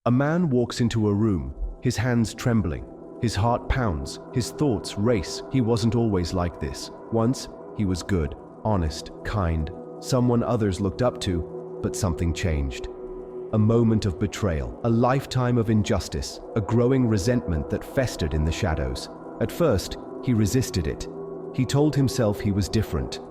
A man walks into a room, his hands trembling, his heart pounds, his thoughts race. He wasn't always like this. Once, he was good, honest, kind, someone others looked up to, but something changed. A moment of betrayal, a lifetime of injustice, a growing resentment that festered in the shadows. At first, he resisted it. He told himself he was different.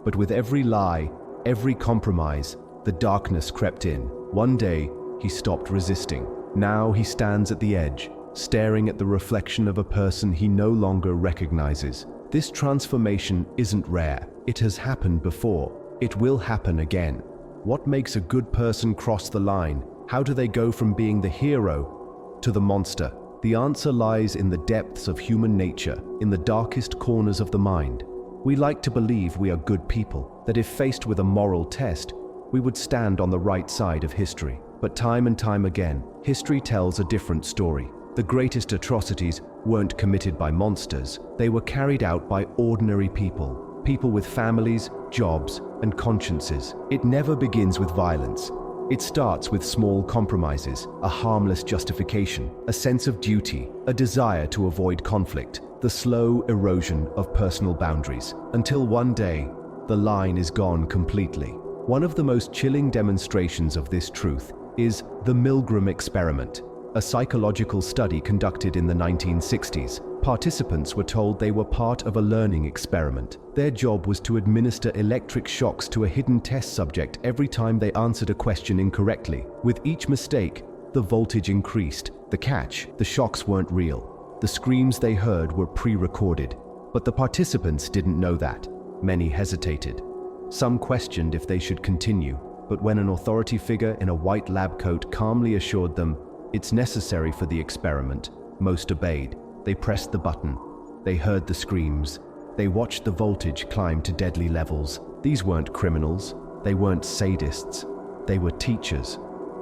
But with every lie, every compromise, the darkness crept in. One day, he stopped resisting. Now he stands at the edge, staring at the reflection of a person he no longer recognizes. This transformation isn't rare. It has happened before. It will happen again. What makes a good person cross the line? How do they go from being the hero to the monster? The answer lies in the depths of human nature, in the darkest corners of the mind. We like to believe we are good people, that if faced with a moral test, we would stand on the right side of history. But time and time again, history tells a different story. The greatest atrocities weren't committed by monsters. They were carried out by ordinary people. People with families, jobs, and consciences. It never begins with violence. It starts with small compromises, a harmless justification, a sense of duty, a desire to avoid conflict, the slow erosion of personal boundaries, until one day, the line is gone completely. One of the most chilling demonstrations of this truth is the Milgram experiment, a psychological study conducted in the 1960s. Participants were told they were part of a learning experiment. Their job was to administer electric shocks to a hidden test subject every time they answered a question incorrectly. With each mistake, the voltage increased. The catch, the shocks weren't real. The screams they heard were pre-recorded. But the participants didn't know that. Many hesitated. Some questioned if they should continue, but when an authority figure in a white lab coat calmly assured them it's necessary for the experiment, most obeyed. They pressed the button. They heard the screams. They watched the voltage climb to deadly levels. These weren't criminals. They weren't sadists. They were teachers,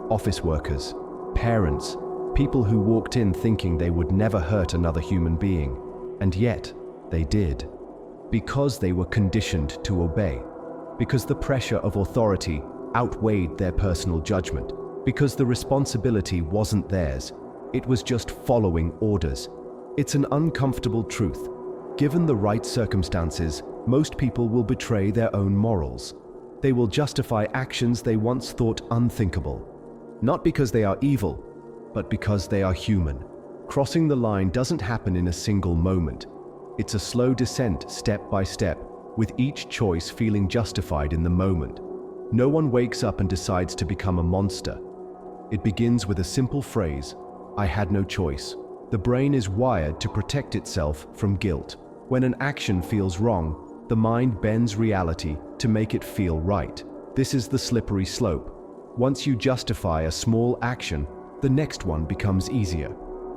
office workers, parents, people who walked in thinking they would never hurt another human being. And yet, they did. Because they were conditioned to obey. Because the pressure of authority outweighed their personal judgment. Because the responsibility wasn't theirs. It was just following orders. It's an uncomfortable truth. Given the right circumstances, most people will betray their own morals. They will justify actions they once thought unthinkable. Not because they are evil, but because they are human. Crossing the line doesn't happen in a single moment. It's a slow descent, step by step, with each choice feeling justified in the moment. No one wakes up and decides to become a monster. It begins with a simple phrase, "I had no choice." The brain is wired to protect itself from guilt. When an action feels wrong, the mind bends reality to make it feel right. This is the slippery slope. Once you justify a small action, the next one becomes easier.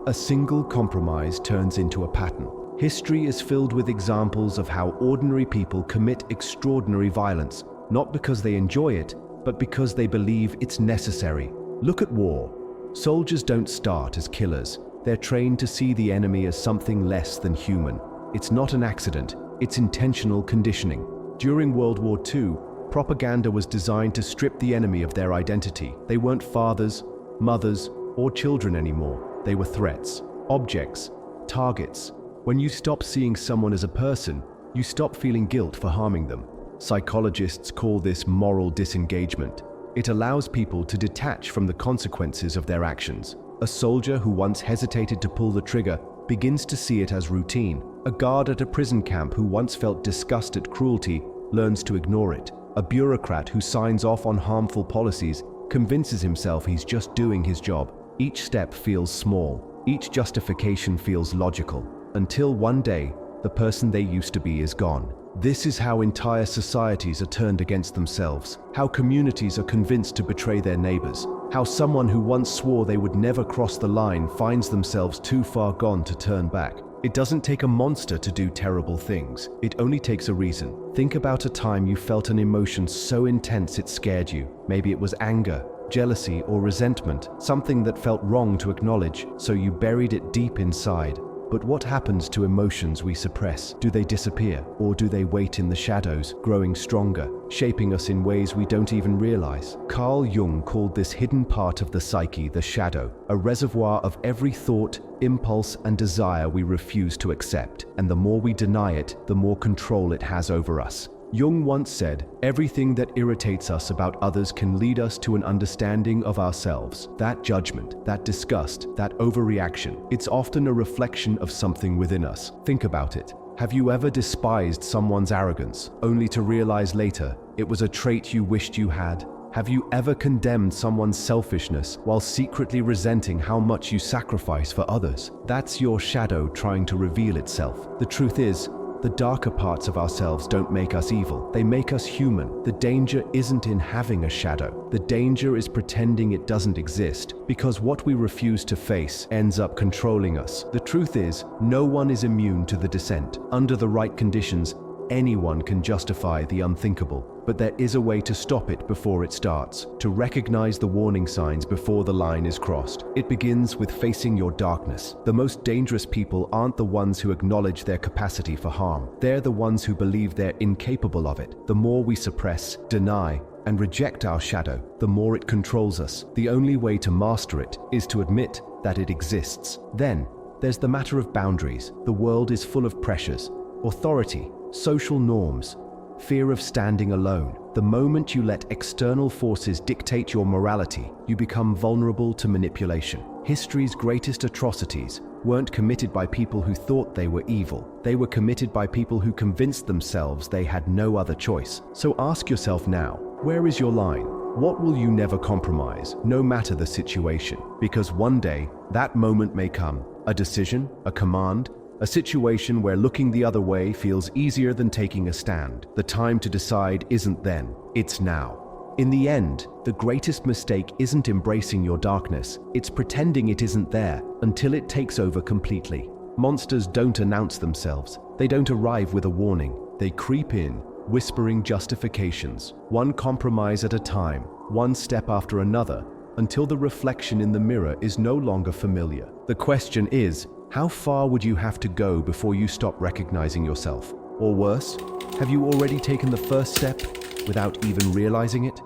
A single compromise turns into a pattern. History is filled with examples of how ordinary people commit extraordinary violence, not because they enjoy it, but because they believe it's necessary. Look at war. Soldiers don't start as killers. They're trained to see the enemy as something less than human. It's not an accident, it's intentional conditioning. During World War II, propaganda was designed to strip the enemy of their identity. They weren't fathers, mothers, or children anymore. They were threats, objects, targets. When you stop seeing someone as a person, you stop feeling guilt for harming them. Psychologists call this moral disengagement. It allows people to detach from the consequences of their actions. A soldier who once hesitated to pull the trigger begins to see it as routine. A guard at a prison camp who once felt disgust at cruelty learns to ignore it. A bureaucrat who signs off on harmful policies convinces himself he's just doing his job. Each step feels small. Each justification feels logical. Until one day, the person they used to be is gone. This is how entire societies are turned against themselves, how communities are convinced to betray their neighbors, how someone who once swore they would never cross the line finds themselves too far gone to turn back. It doesn't take a monster to do terrible things. It only takes a reason. Think about a time you felt an emotion so intense it scared you. Maybe it was anger, jealousy, or resentment, something that felt wrong to acknowledge, so you buried it deep inside. But what happens to emotions we suppress? Do they disappear, or do they wait in the shadows, growing stronger, shaping us in ways we don't even realize? Carl Jung called this hidden part of the psyche the shadow, a reservoir of every thought, impulse, and desire we refuse to accept. And the more we deny it, the more control it has over us. Jung once said, "Everything that irritates us about others can lead us to an understanding of ourselves. That judgment, that disgust, that overreaction, it's often a reflection of something within us." Think about it. Have you ever despised someone's arrogance, only to realize later it was a trait you wished you had? Have you ever condemned someone's selfishness while secretly resenting how much you sacrifice for others? That's your shadow trying to reveal itself. The truth is, the darker parts of ourselves don't make us evil. They make us human. The danger isn't in having a shadow. The danger is pretending it doesn't exist, because what we refuse to face ends up controlling us. The truth is, no one is immune to the descent. Under the right conditions, anyone can justify the unthinkable. But there is a way to stop it before it starts, to recognize the warning signs before the line is crossed. It begins with facing your darkness. The most dangerous people aren't the ones who acknowledge their capacity for harm. They're the ones who believe they're incapable of it. The more we suppress, deny, and reject our shadow, the more it controls us. The only way to master it is to admit that it exists. Then, there's the matter of boundaries. The world is full of pressures, authority, social norms, fear of standing alone. The moment you let external forces dictate your morality, you become vulnerable to manipulation. History's greatest atrocities weren't committed by people who thought they were evil. They were committed by people who convinced themselves they had no other choice. So ask yourself now, where is your line? What will you never compromise, no matter the situation? Because one day, that moment may come. A decision, a command, a situation where looking the other way feels easier than taking a stand. The time to decide isn't then, it's now. In the end, the greatest mistake isn't embracing your darkness, it's pretending it isn't there until it takes over completely. Monsters don't announce themselves. They don't arrive with a warning. They creep in, whispering justifications, one compromise at a time, one step after another, until the reflection in the mirror is no longer familiar. The question is, how far would you have to go before you stop recognizing yourself? Or worse, have you already taken the first step without even realizing it?